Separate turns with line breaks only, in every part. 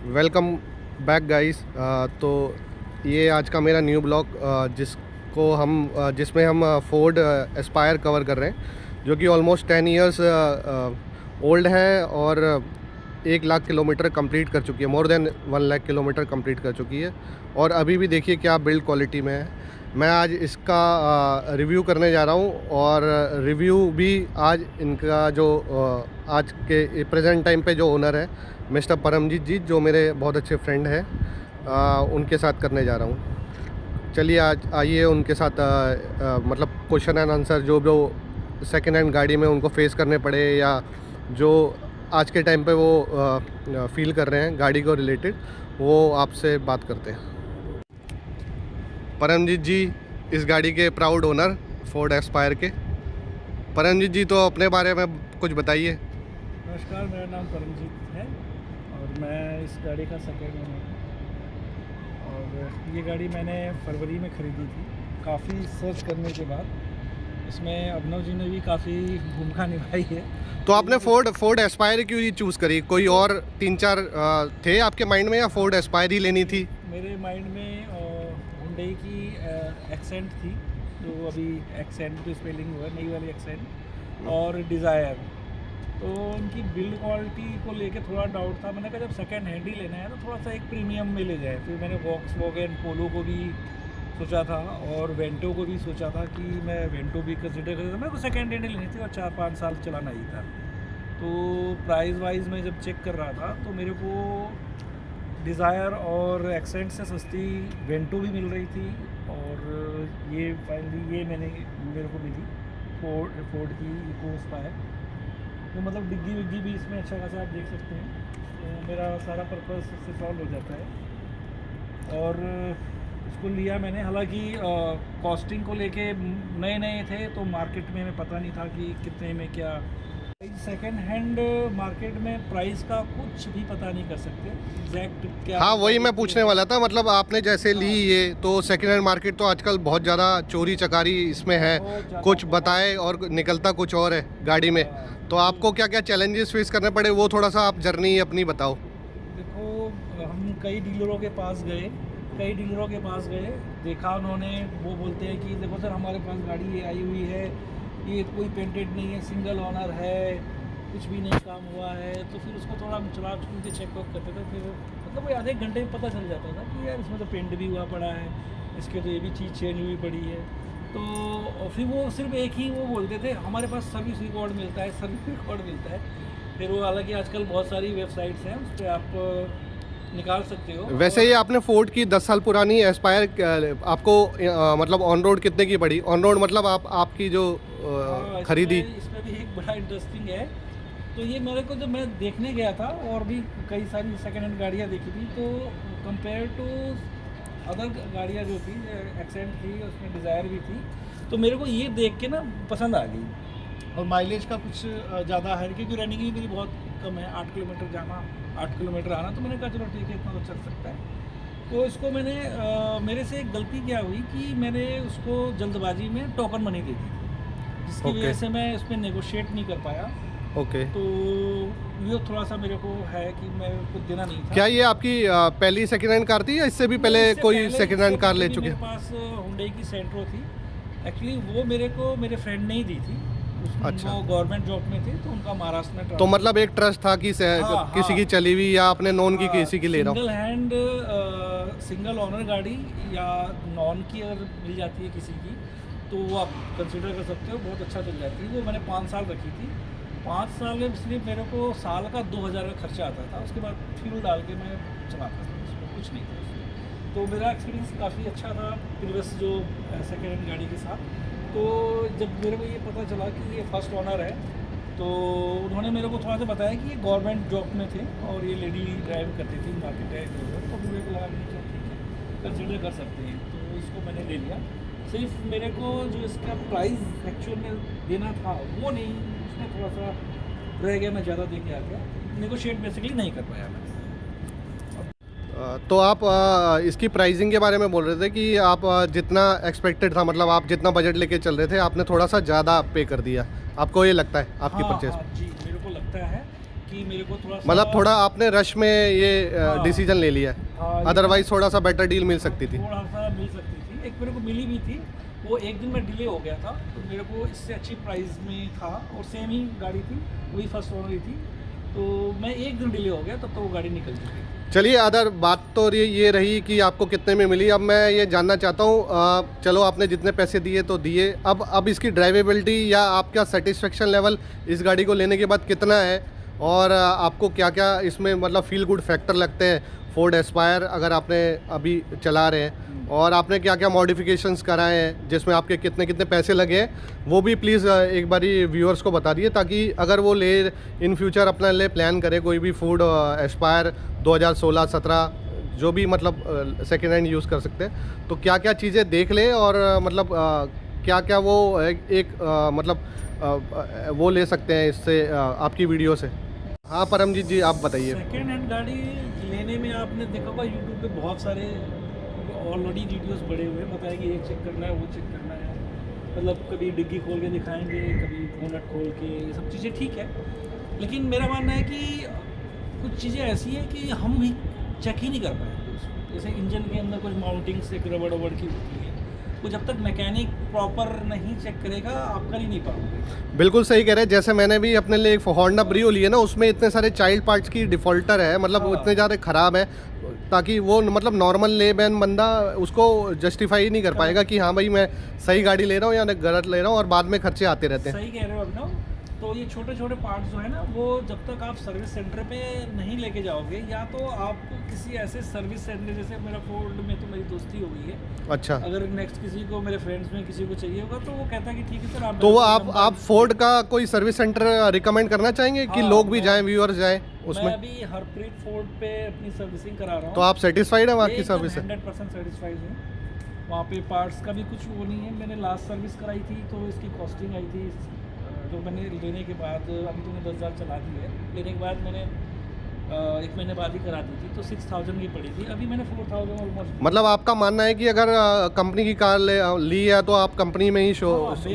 Welcome back guys. तो ये आज का मेरा न्यू ब्लॉग जिसमें हम फोर्ड एस्पायर कवर कर रहे हैं, जो कि ऑलमोस्ट 10 इयर्स ओल्ड है और 1 लाख किलोमीटर कंप्लीट कर चुकी है। More than 1 lakh kilometre complete कर चुकी है और अभी भी देखिए क्या बिल्ड क्वालिटी में है। मैं आज इसका रिव्यू करने जा रहा हूँ और रिव्यू भी आज इनका जो आज के प्रेजेंट टाइम पे जो ओनर है मिस्टर परमजीत जी, जो मेरे बहुत अच्छे फ्रेंड हैं, उनके साथ करने जा रहा हूँ। चलिए आज आइए उनके साथ मतलब क्वेश्चन एंड आंसर जो सेकेंड हैंड गाड़ी में उनको फेस करने पड़े या जो आज के टाइम पे वो फील कर रहे हैं गाड़ी को रिलेटेड, वो आपसे बात करते हैं। परमजीत जी इस गाड़ी के प्राउड ओनर फोर्ड एस्पायर के। परमजीत जी, तो अपने बारे में कुछ बताइए।
नमस्कार, मेरा नाम परमजीत है और मैं इस गाड़ी का सेकेंड ओनर हूँ। और ये गाड़ी मैंने फरवरी में ख़रीदी थी, काफ़ी सर्च करने के बाद। इसमें अभिनव जी ने भी काफ़ी भूमिका निभाई है।
तो आपने फोर्ड एस्पायर क्यों ही चूज़ करी? कोई और 3-4 थे आपके माइंड में या फोर्ड एस्पायर ही लेनी थी?
मेरे माइंड में हुंडई की एक्सेंट थी, जो अभी एक्सेंट की स्पेलिंग हुआ नई वाली एक्सेंट, और डिज़ायर। तो उनकी बिल्ड क्वालिटी को लेके थोड़ा डाउट था। मैंने कहा जब सेकंड हैंड ही लेना है तो थोड़ा सा एक प्रीमियम में ले जाए। फिर मैंने वॉक्सवैगन पोलो को भी सोचा था और वेंटो को भी सोचा था कि मैं वेंटो भी कंसिडर करता था। मेरे को सेकंड हैंड ही लेनी थी और 4-5 साल चलाना ही था। तो प्राइस वाइज मैं जब चेक कर रहा था तो मेरे को डिज़ायर और एक्सेंट से सस्ती वेंटो भी मिल रही थी और ये फाइनली ये मेरे को मिली फोर्ड की इको एस्पायर। तो मतलब डिग्गी विग्गी भी इसमें अच्छा खासा आप देख सकते हैं। तो मेरा सारा पर्पस इससे सॉल्व हो जाता है। और इसको लिया मैंने, हालांकि कॉस्टिंग को लेके नए थे तो मार्केट में हमें पता नहीं था कि कितने में क्या। सेकेंड हैंड मार्केट में प्राइस का कुछ भी पता नहीं कर सकते एग्जैक्ट क्या।
हाँ, वही मैं पूछने वाला था। मतलब आपने जैसे ली ये, तो सेकेंड हैंड मार्केट तो आजकल बहुत ज़्यादा चोरी चकारी इसमें है, कुछ बताए और निकलता कुछ और है गाड़ी में। तो आपको क्या क्या चैलेंजेस फेस करने पड़े, वो थोड़ा सा आप जर्नी अपनी बताओ।
देखो, हम कई डीलरों के पास गए, देखा उन्होंने, वो बोलते हैं कि देखो सर हमारे पास गाड़ी ये आई हुई है, ये कोई पेंटेड नहीं है, सिंगल ओनर है, कुछ भी नहीं काम हुआ है। तो फिर उसको थोड़ा चला चुन के चेक वक करते थे। फिर मतलब वो आधे घंटे में पता चल जाता था कि यार इसमें तो पेंट भी हुआ पड़ा है, इसके तो ये भी चीज़ चेंज हुई पड़ी है। तो फिर वो सिर्फ एक ही वो बोलते थे हमारे पास सर्विस रिकॉर्ड मिलता है। फिर वो हालांकि आजकल बहुत सारी वेबसाइट्स हैं, उस पर आप निकाल सकते हो।
वैसे ये आपने फोर्ड की 10 साल पुरानी एस्पायर आपको मतलब ऑन रोड कितने की पड़ी? ऑन रोड मतलब आपकी जो खरीदी।
इसमें भी एक बड़ा इंटरेस्टिंग है। तो ये मेरे को जब मैं देखने गया था और भी कई सारी सेकेंड हैंड गाड़ियाँ देखी थी, तो कंपेयर टू अदर गाड़ियाँ जो थी, एक्सेंट थी, उसमें डिज़ायर भी थी, तो मेरे को ये देख के ना पसंद आ गई। और माइलेज का कुछ ज़्यादा है क्योंकि रनिंग भी मेरी बहुत कम है, 8 किलोमीटर जाना 8 किलोमीटर आना। तो मैंने कहा चलो ठीक है, इतना तो चल सकता है। तो इसको मैंने मेरे से एक गलती क्या हुई कि मैंने उसको जल्दबाजी में टोकन मनी दे दी, जिसकी वजह से मैं उसमें नेगोशिएट नहीं कर पाया। तो ये थोड़ा सा मेरे को है कि मैं कुछ देना नहीं था।
क्या ये आपकी पहली सेकेंड हैंड कार थी या इससे भी पहले कोई सेकेंड हैंड कार ले चुके?
मेरे पास हुंडई की सेंट्रो थी एक्चुअली, वो मेरे को मेरे फ्रेंड ने ही दी थी।
अच्छा।
वो गवर्नमेंट जॉब में थे तो उनका महाराष्ट्र में
तो मतलब एक ट्रस्ट था कि किसी की चली हुई या अपने नॉन की किसी की ले रहा हूँ।
सिंगल हैंड सिंगल ओनर गाड़ी या नॉन की अगर मिल जाती है किसी की तो वो आप कंसिडर कर सकते हो, बहुत अच्छा चल जाती है। वो मैंने 5 साल रखी थी। 5 साल में सिर्फ मेरे को साल का 2000 का खर्चा आता था। उसके बाद फ्यूल डाल के मैं चलाता था, उसमें कुछ नहीं था उसमें। तो मेरा एक्सपीरियंस काफ़ी अच्छा था प्रीवियस जो सेकेंड हैंड गाड़ी के साथ। तो जब मेरे को ये पता चला कि ये फर्स्ट ओनर है, तो उन्होंने मेरे को थोड़ा सा बताया कि ये गवर्नमेंट जॉब में थे और ये लेडी ड्राइव करती थी मार्केट ड्राइव। तो मेरे को लगा कि चलो ठीक है, कंसिडर कर सकते हैं। तो इसको मैंने ले लिया। सिर्फ मेरे को जो इसका प्राइस एक्चुअल में देना था वो नहीं, उसमें थोड़ा सा रह गया, मैं ज़्यादा दे के आ गया, नेगोशिएट बेसिकली नहीं कर पाया मैं।
तो आप इसकी प्राइसिंग के बारे में बोल रहे थे कि आप जितना एक्सपेक्टेड था, मतलब आप जितना बजट लेके चल रहे थे, आपने थोड़ा सा ज़्यादा पे कर दिया। आपको ये लगता है आपकी परचेज?
जी, मेरे को लगता है कि कि मेरे को थोड़ा सा
मतलब थोड़ा आपने रश में ये
हाँ।
डिसीजन ले लिया है,
हाँ, ये
अदरवाइज थोड़ा सा बेटर डील मिल सकती थी।
थोड़ा सा मिल सकती थी, एक मेरे को मिली भी थी, वो एक दिन में डिले हो गया था, तो मेरे को इससे अच्छी प्राइस में था और सेम ही गाड़ी थी, वही फर्स्ट ओनर ही थी, तो मैं एक दिन डिले हो गया तब तो वो गाड़ी निकल चुकी थी।
चलिए, अदर बात तो ये रही कि आपको कितने में मिली। अब मैं ये जानना चाहता हूँ, चलो आपने जितने पैसे दिए तो दिए, अब इसकी ड्राइवेबिलिटी या आपका सेटिस्फेक्शन लेवल इस गाड़ी को लेने के बाद कितना है, और आपको क्या क्या इसमें मतलब फील गुड फैक्टर लगते हैं फोर्ड एस्पायर अगर आपने अभी चला रहे हैं, और आपने क्या क्या मॉडिफिकेशंस कराए हैं, जिसमें आपके कितने कितने पैसे लगे हैं, वो भी प्लीज़ एक बारी व्यूअर्स को बता दिए, ताकि अगर वो ले इन फ्यूचर अपना ले प्लान करे कोई भी फोर्ड एस्पायर 2016-17 जो भी मतलब सेकेंड हैंड यूज़ कर सकते हैं, तो क्या क्या चीज़ें देख ले, और मतलब क्या क्या वो मतलब वो ले सकते हैं इससे आपकी वीडियो से। हाँ परमजीत जी, आप बताइए।
सेकेंड हैंड गाड़ी लेने में आपने देखा होगा यूट्यूब पे बहुत सारे ऑलरेडी वीडियोस बड़े हुए हैं, बताया कि ये चेक करना है, वो चेक करना है, मतलब कभी डिग्गी खोल के दिखाएंगे, कभी बोनट खोल के, ये सब चीज़ें ठीक है, लेकिन मेरा मानना है कि कुछ चीज़ें ऐसी हैं कि हम भी चेक ही नहीं कर पाएंगे उसको। जैसे इंजन के अंदर कुछ माउंटिंग्स एक रबड़ वबड़ की होती है, तो जब तक मैकेनिक प्रॉपर नहीं चेक करेगा आप कर ही नहीं पाओगे।
बिल्कुल सही कह रहे हैं। जैसे मैंने भी अपने लिए एक होंडा ब्रियो ली है ना, उसमें इतने सारे चाइल्ड पार्ट्स की डिफ़ॉल्टर है, मतलब वो
हाँ।
इतने ज़्यादा ख़राब है, ताकि वो मतलब नॉर्मल लेमैन बंदा उसको जस्टिफाई नहीं कर पाएगा कि हाँ भाई मैं सही गाड़ी ले रहा हूँ या गलत ले रहा हूँ, और बाद में खर्चे आते रहते हैं।
सही कह रहे हो अभिनव। तो ये छोटे छोटे पार्ट्स जो है ना, वो जब तक आप सर्विस सेंटर पे नहीं लेके जाओगे, या तो आपको किसी ऐसे सर्विस सेंटर, जैसे मेरा फोर्ड में तो मेरी दोस्ती हो गई है,
अच्छा,
अगर नेक्स्ट किसी को, मेरे फ्रेंड्स में किसी को चाहिए होगा, तो वो कहता है कि ठीक है सर आप
तो वो
मेरे को
आप फोर्ड का कोई सर्विस सेंटर रिकमेंड करना चाहेंगे कि
हाँ,
लोग भी
मैं-
जाएं, व्यूअर्स जाएं
मैं
उसमें?
अभी हरप्रीत फोर्ड पे अपनी सर्विसिंग करा रहा हूँ,
तो आप सेटिस्फाइड है वहाँ की सर्विस से?
100% सेटिस्फाइड हूँ। वहाँ पे पार्ट्स का भी कुछ वो नहीं है। मैंने लास्ट सर्विस कराई थी तो इसकी कॉस्टिंग आई थी, जो मैंने लेने के बाद, अभी तो मैंने 10,000 चला दी है, लेने के बाद मैंने 1 महीने बाद ही करा दी थी, तो 6,000 की पड़ी थी, अभी मैंने 4,000 ऑलमोस्ट।
मतलब आपका मानना है कि अगर कंपनी की कार ली है तो आप कंपनी में ही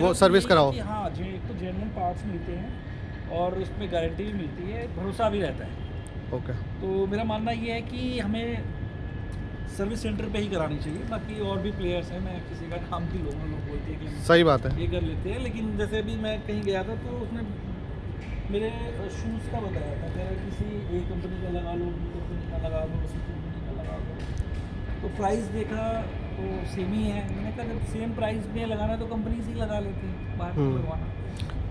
वो सर्विस कराओ?
हाँ जी, एक तो जेन्युइन पार्ट्स मिलते हैं और उसमें गारंटी भी मिलती है, भरोसा भी रहता है।
ओके।
तो मेरा मानना ये है कि हमें सर्विस सेंटर पे ही करानी चाहिए। बाकी और भी प्लेयर्स हैं, मैं किसी का नाम भी लूँगा, लोग बोलते हैं कि
सही बात है।
ये कर लेते हैं, लेकिन जैसे अभी मैं कहीं गया था तो उसने मेरे शूज़ का बताया था, कह रहा किसी एक कंपनी का लगा लो, बी कंपनी का लगा लो, सी कंपनी का लगा लो, तो प्राइस देखा तो सेम ही है। मैंने कहा जब सेम प्राइस में लगाना है तो कंपनी से ही लगा लेते हैं, बाहर क्यों लगवाना।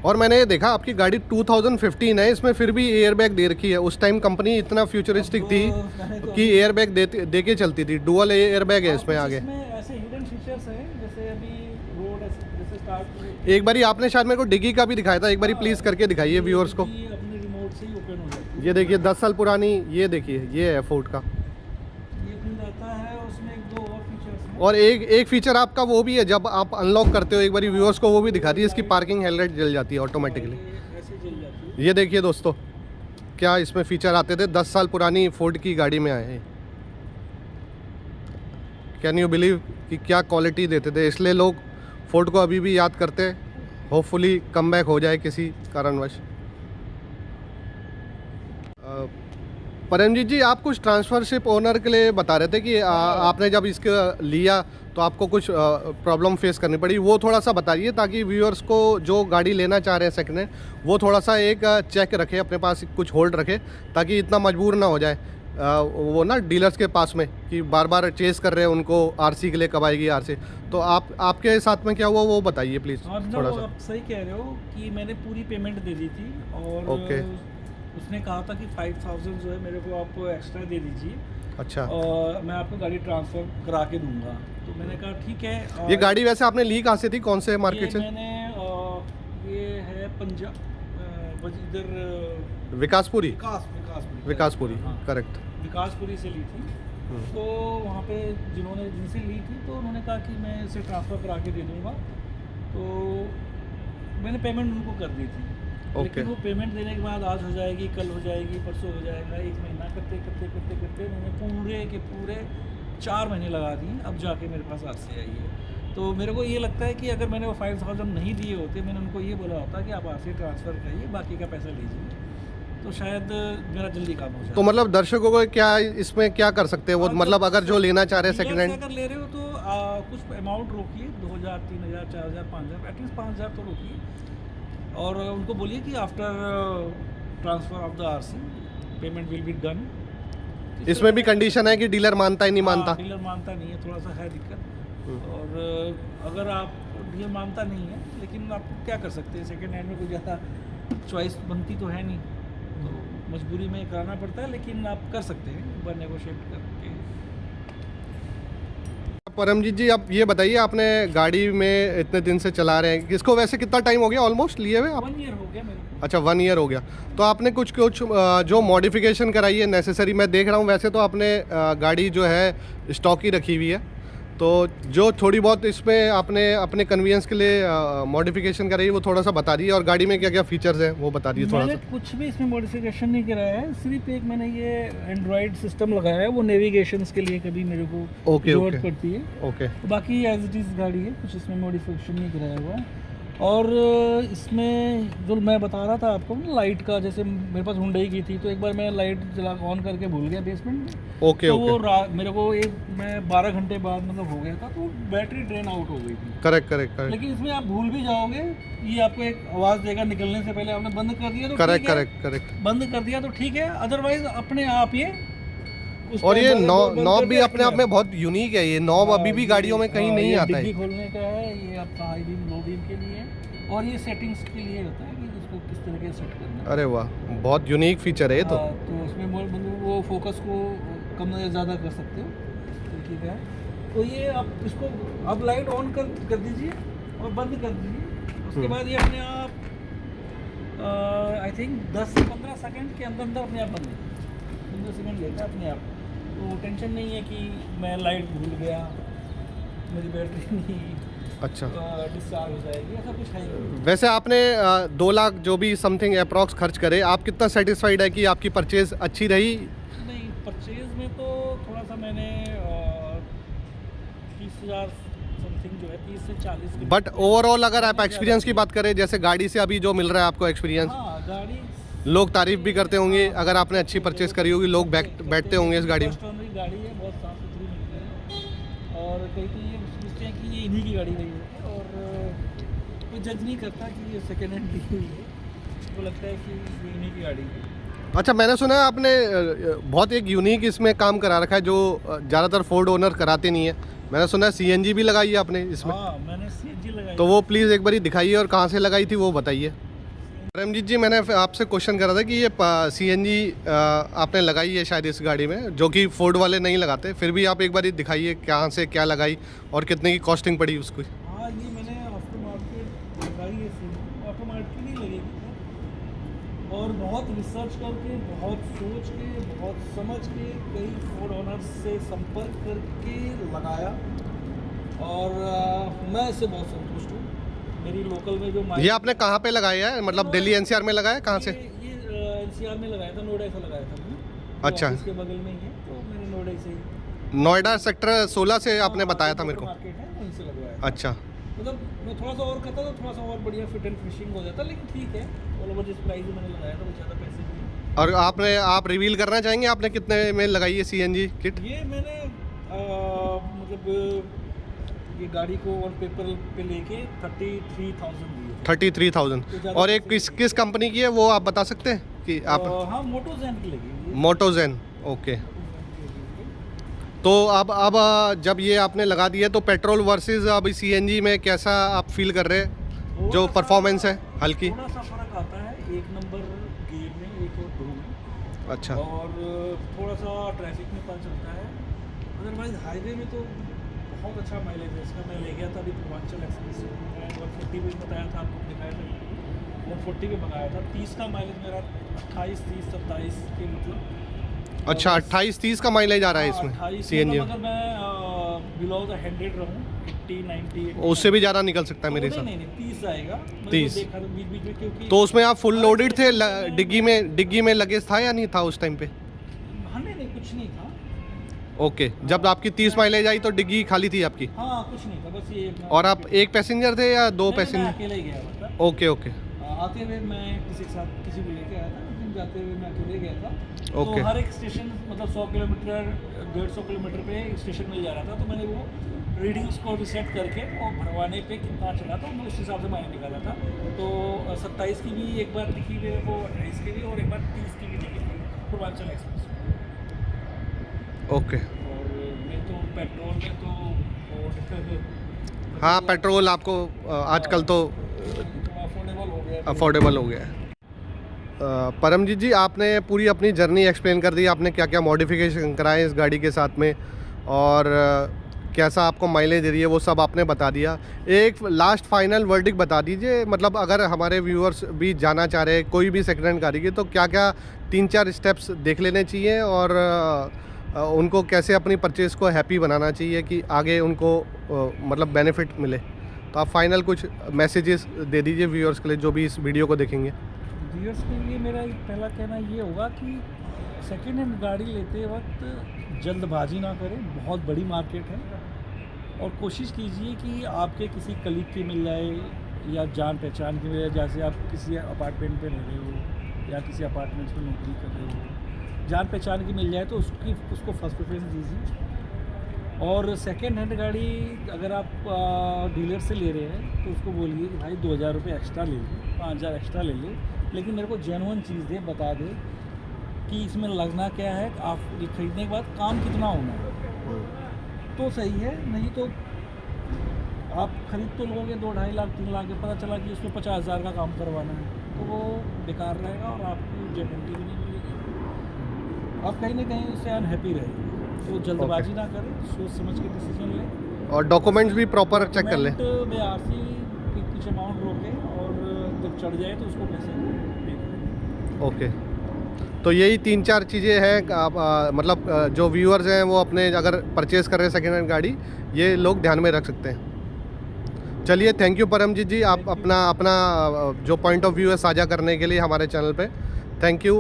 और मैंने ये देखा आपकी गाड़ी 2015 है, इसमें फिर भी एयर बैग दे रखी है। उस टाइम कंपनी इतना फ्यूचरिस्टिक थी
मैंने तो
कि एयर बैग दे के चलती थी। डुअल एयर बैग है इसमें आगे।
इसमें ऐसे हिडन फीचर्स हैं, जैसे अभी रोड जैसे स्टार्ट,
एक बारी आपने शायद मेरे को डिग्गी का भी दिखाया था, एक बारी प्लीज़ करके दिखाइए व्यूअर्स को।
अपने रिमोट से ही ओपन हो जाती है।
ये देखिए 10 साल पुरानी, ये देखिए ये है फोर्ड का।
ये भी रहता है, उसमें 1-2 और फीचर्स हैं।
और एक फीचर आपका वो भी है, जब आप अनलॉक करते हो एक बारी व्यूअर्स को वो भी दिखा दी, इसकी पार्किंग हेडलाइट जल जाती है ऑटोमेटिकली।
ये ऐसे जल जाती है।
ये देखिए दोस्तों, क्या इसमें फीचर आते थे, 10 साल पुरानी फोर्ड की गाड़ी में आए हैं। कैन यू बिलीव कि क्या क्वालिटी देते थे, इसलिए लोग फोर्ड को अभी भी याद करते हैं। होपफुली कम बैक हो जाए किसी कारणवश। परमजीत जी, आप कुछ ट्रांसफरशिप ओनर के लिए बता रहे थे कि आपने जब इसका लिया तो आपको कुछ प्रॉब्लम फेस करनी पड़ी, वो थोड़ा सा बताइए, ताकि व्यूअर्स को जो गाड़ी लेना चाह रहे हैं सेकंड हैंड, वो थोड़ा सा एक चेक रखे अपने पास, कुछ होल्ड रखे, ताकि इतना मजबूर ना हो जाए वो ना डीलर्स के पास में कि बार बार चेस कर रहे हैं उनको, आरसी के लिए कब आएगी आरसी। तो आपके साथ में क्या हुआ वो बताइए प्लीज़
हाँ ना,
थोड़ा
वो
सा।
आप सही कह रहे हो कि मैंने पूरी पेमेंट दे दी थी, और
ओके।
उसने कहा था कि 5,000 जो है मेरे को आप एक्स्ट्रा दे दीजिए,
अच्छा,
और मैं आपको गाड़ी ट्रांसफ़र करा के दूंगा। तो मैंने कहा ठीक है।
ये गाड़ी वैसे आपने ली कहाँ से थी, कौन से मार्केट से?
मैंने ये है पंजाब, इधर
विकासपुरी।
विकासपुरी, हाँ,
करेक्ट।
विकासपुरी से ली थी। तो वहाँ पे जिनसे ली थी तो उन्होंने कहा कि मैं इसे ट्रांसफ़र करा के दे दूँगा, तो मैंने पेमेंट उनको कर दी थी।
ओके।
लेकिन वो पेमेंट देने के बाद आज हो जाएगी, कल हो जाएगी, परसों हो जाएगा, 1 महीना करते उन्होंने पूरे के पूरे 4 महीने लगा दिए, अब जाके मेरे पास आरसी आई है। तो मेरे को ये लगता है कि अगर मैंने वो 5,000 नहीं दिए होते, मैंने उनको ये बोला होता कि आप आरसी ट्रांसफ़र करिए, बाकी का पैसा लीजिए, तो शायद मेरा जल्दी काम हो जाए।
तो मतलब दर्शकों को क्या इसमें क्या कर सकते हैं वो, मतलब अगर जो लेना चाह रहे हैं सेकंड हैंड?
अगर ले रहे हो तो कुछ अमाउंट रोकिए, 2000, 3000, 4000, 5000, एटलीस्ट 5000 तो रोकिए, और उनको बोलिए कि after transfer of the RC payment will be done.
इसमें भी कंडीशन है कि डीलर मानता ही नहीं मानता?
डीलर मानता नहीं है, थोड़ा सा है दिक्कत। और अगर आप डीलर मानता नहीं है, लेकिन आप क्या कर सकते हैं, सेकंड हैंड में कोई ज़्यादा चॉइस बनती तो है नहीं, तो मजबूरी में कराना पड़ता है, लेकिन आप कर सकते हैं एक बार नेगोशिएट करके।
परमजीत जी, आप ये बताइए, आपने गाड़ी में इतने दिन से चला रहे हैं, इसको वैसे कितना टाइम हो गया ऑलमोस्ट लिए हुए आप?
1 ईयर हो गया मेरे को।
अच्छा, 1 ईयर हो गया। तो आपने कुछ जो मॉडिफिकेशन कराई है नेसेसरी, मैं देख रहा हूँ वैसे तो आपने गाड़ी जो है स्टॉक ही रखी हुई है, तो जो थोड़ी बहुत इसमें आपने अपने कन्वीनियंस के लिए मॉडिफिकेशन कराई है वो थोड़ा सा बता दीजिए, और गाड़ी में क्या क्या फीचर्स हैं वो बता दीजिए थोड़ा
मैंने
सा।
कुछ भी इसमें मॉडिफिकेशन नहीं कराया है, सिर्फ एक मैंने ये एंड्रॉयड सिस्टम लगाया है, वो नेविगेशंस के लिए कभी मेरे को जरूरत पड़ती है।
ओके।
बाकी एज इट इज़ गाड़ी है, कुछ इसमें मॉडिफिकेशन नहीं कराया हुआ है। और इसमें जो मैं बता रहा था आपको ना, लाइट का, जैसे मेरे पास हुंडई की थी, तो एक बार मैं लाइट जला ऑन करके भूल गया बेसमेंट में।
ओके
तो
ओके।
वो मेरे को मैं 12 घंटे बाद मतलब हो गया था, तो बैटरी ड्रेन आउट हो गई थी।
Correct correct correct.
लेकिन इसमें आप भूल भी जाओगे, ये आपको एक आवाज़ देगा निकलने से पहले, आपने बंद कर दिया तो
करेक्ट
ठीक है,
करेक्ट करेक्ट।
बंद कर दिया तो ठीक है, अदरवाइज अपने आप ये
और ये नॉब भी अपने आप में बहुत यूनिक है, ये नॉब अभी भी गाड़ियों में कहीं नहीं आता है।
डिग्गी खोलने का है, ये आपका हाई बीम लो बीम के लिए है, और ये सेटिंग्स के लिए होता है कि इसको किस तरीके से सेट करना है।
अरे वाह, बहुत यूनिक फीचर है ये तो।
तो इसमें मतलब वो फोकस को कम या ज़्यादा कर सकते हो, इस तरीके का है। तो ये आप इसको अब लाइट ऑन कर दीजिए और बंद कर दीजिए, उसके बाद ये अपने आप आई थिंक 10 से 15 सेकंड के अंदर अंदर अपने आप बंद 15 सेकंड लेता है अपने आप। तो टेंशन नहीं है कि मैं लाइट भूल गया, मेरी बैटरी नहीं
अच्छा,
डिस्चार्ज हो जाएगी, ऐसा कुछ है नहीं।
वैसे आपने 2 लाख जो भी समथिंग अप्रॉक्स खर्च करे, आप कितना सेटिस्फाइड है कि आपकी परचेज अच्छी रही?
नहीं, परचेज में तो थोड़ा सा मैंने 30,000 समथिंग जो है, 30 से 40 के।
बट ओवरऑल अगर आप एक्सपीरियंस की बात करें, जैसे गाड़ी से अभी जो मिल रहा है आपको एक्सपीरियंस,
हाँ, गाड़ी
लोग तारीफ भी करते होंगे, अगर आपने अच्छी परचेज करी होगी, लोग बैठते होंगे इस गाड़ी में।
फर्स्ट ओनर की गाड़ी है, बहुत साफ सुथरी मिलती है, और कई तो ये सोचते हैं कि ये इन्हीं की गाड़ी रही है, और कोई जज नहीं करता कि ये सेकेंड हैंड ली हुई है, उसको लगता है कि ये इन्हीं की गाड़ी है।
अच्छा, मैंने सुना है आपने बहुत एक यूनिक इसमें काम करा रखा है जो ज़्यादातर फोर्ड ओनर कराते नहीं है। मैंने सुना है CNG भी लगाई है आपने इसमें।
हाँ, मैंने CNG लगाई।
तो वो प्लीज़ एक बारी दिखाइए, और कहाँ से लगाई थी वो बताइए। प्रेमजीत जी, मैंने आपसे क्वेश्चन करा था कि ये CNG आपने लगाई है शायद इस गाड़ी में, जो कि फोर्ड वाले नहीं लगाते, फिर भी आप एक बार दिखाइए कहाँ से क्या लगाई और कितने की कॉस्टिंग पड़ी उसको।
हाँ, ये मैंने आफ्टर मार्केट लगाई है, आफ्टर मार्केट नहीं लगेगी, और बहुत रिसर्च करके, बहुत सोच के, बहुत समझ के, कई फोर्ड ओनर्स से संपर्क करके लगाया, और मैं इससे बहुत संतुष्ट हूँ। मेरी लोकल में जो
ये आपने कहाँ पे लगाया है, मतलब दिल्ली NCR में लगाया है, कहाँ से?
ये NCR में लगाया था, नोएडा से लगाया था मैंने।
अच्छा,
इसके बगल में ही है, तो मैंने नोएडा से ही,
नोएडा सेक्टर 16 से आपने बताया था मेरे को।
मार्केट है वहीं से लगवाया।
अच्छा,
मतलब मैं थोड़ा सा और करता तो थोड़ा सा और बढ़िया फिट एंड फिनिशिंग हो जाता, लेकिन ठीक है, ऑल ओवर जिस प्राइस में मैंने लगाया था वो ज़्यादा पैसे भी।
और आप रिवील करना चाहेंगे आपने कितने में लगाई है CNG किट?
ये मैंने मतलब ये गाड़ी को ऑन पेपर पे लेके 33,000 दी है।
33,000। और एक किस कंपनी की है वो आप बता सकते हैं कि आप?
हाँ, मोटोजेन की लगी।
मोटोजेन, ओके। तो अब जब ये आपने लगा दिया, तो पेट्रोल वर्सेस अभी CNG में कैसा आप फील कर रहे हैं, जो परफॉर्मेंस है हल्की?
थोड़ा सा फर्क आता है, 1 नंबर गियर में, 1 और 2 में।
अच्छा।
और थोड़ा सा ट्रैफिक में पता चलता है, अदरवाइज हाईवे में तो बहुत अच्छा माइलेज है इसका। मैं ले गया था अभी पूर्वांचल एक्सप्रेस, 140 पे बताया था आपको, दिखाया था 140 पे मंगाया था। 30 का माइलेज मेरा 28, 30, 27 के मतलब।
अच्छा, 28-30 का माइलेज आ रहा है इसमें CNG में?
अगर मैं बिलो द 100 रहूँ, 80, 90,
उससे भी ज़्यादा निकल सकता है मेरे हिसाब।
नहीं, 30 आएगा।
30।
देखा बीच बीच में, क्योंकि
तो उसमें आप फुल लोडेड थे, डिग्गी में लगेज था या नहीं था उस टाइम पे?
हाँ, नहीं कुछ नहीं था।
ओके, जब आपकी 30 माइलेज आई तो डिग्गी खाली थी आपकी?
हाँ, कुछ नहीं था, बस ये।
और आप एक पैसेंजर थे या 2 पैसेंजर?
अकेले ही गया मतलब।
Okay okay.
आते हुए मैं किसी के साथ, किसी को लेके आया था, लेकिन जाते हुए मैं अकेले गया था।
ओके।
तो हर एक स्टेशन मतलब 100 किलोमीटर 150 किलोमीटर पे स्टेशन मिल जा रहा था, तो मैंने वो रीडिंग्स को रिसेट करके और भरवाने पे कितना चला था मैं उस हिसाब से मैंने निकाला था। तो 27 की भी एक बार लिखी मेरे को, 28 की भी और एक बार 30 की भी लिखी थी पूर्वांचल एक्सप्रेस।
ओके।
और मैं तो पेट्रोल में तो
हाँ, पेट्रोल आपको आजकल तो
अफोर्डेबल हो गया।
अफोर्डेबल हो गया है। परमजीत जी, आपने पूरी अपनी जर्नी एक्सप्लेन कर दी, आपने क्या क्या मॉडिफिकेशन कराए इस गाड़ी के साथ में और कैसा आपको माइलेज दे रही है वो सब आपने बता दिया। एक लास्ट फाइनल वर्डिक्ट बता दीजिए, मतलब अगर हमारे व्यूअर्स भी जाना चाह रहे हैं कोई भी सेकेंड हैंड गाड़ी की, तो क्या क्या 3-4 स्टेप्स देख लेने चाहिए और उनको कैसे अपनी परचेज़ को हैप्पी बनाना चाहिए कि आगे उनको मतलब बेनिफिट मिले। तो आप फाइनल कुछ मैसेजेस दे दीजिए व्यूअर्स के लिए जो भी इस वीडियो को देखेंगे।
व्यूअर्स के लिए मेरा एक पहला कहना ये होगा कि सेकेंड हैंड गाड़ी लेते वक्त जल्दबाजी ना करें, बहुत बड़ी मार्केट है, और कोशिश कीजिए कि आपके किसी कलीग की मिल जाए या जान पहचान की मिल जाए। जैसे आप किसी अपार्टमेंट पे रह रहे हो या किसी अपार्टमेंट में नौकरी कर रहे हो, जान पहचान की मिल जाए तो उसको फर्स्ट प्रेफरेंस दीजिए। और सेकेंड हैंड गाड़ी अगर आप डीलर से ले रहे हैं तो उसको बोलिए कि भाई 2000 रुपये एक्स्ट्रा ले लो, 5000 एक्स्ट्रा ले लो, लेकिन मेरे को जेन्युइन चीज़ दे, बता दे कि इसमें लगना क्या है, आप ये खरीदने के बाद काम कितना होना है तो सही है। नहीं तो आप खरीद तो लोगे 2-2.5 लाख 3 लाख के, पता चला कि उसमें 50,000 का काम करवाना है तो वो बेकार रहेगा और आपको जेन्युइनिटी भी नहीं मिलेगी, आप कहीं ना कहीं उससे अनहैप्पी रहेंगे। तो जल्दबाजी ना करें, सोच समझ के डिसीजन लें
और डॉक्यूमेंट्स भी प्रॉपर चेक कर लें।
में आरसी की कुछ अमाउंट रोकें और जब चढ़ जाए तो उसको पैसे पे करें।
ओके, तो यही 3-4 चीज़ें हैं आप मतलब जो व्यूअर्स हैं वो अपने अगर परचेस कर रहे हैं सेकेंड हैंड गाड़ी, ये लोग ध्यान में रख सकते हैं। चलिए, थैंक यू परमजीत जी, आप अपना जो पॉइंट ऑफ व्यू है साझा करने के लिए हमारे चैनल पे। Thank you.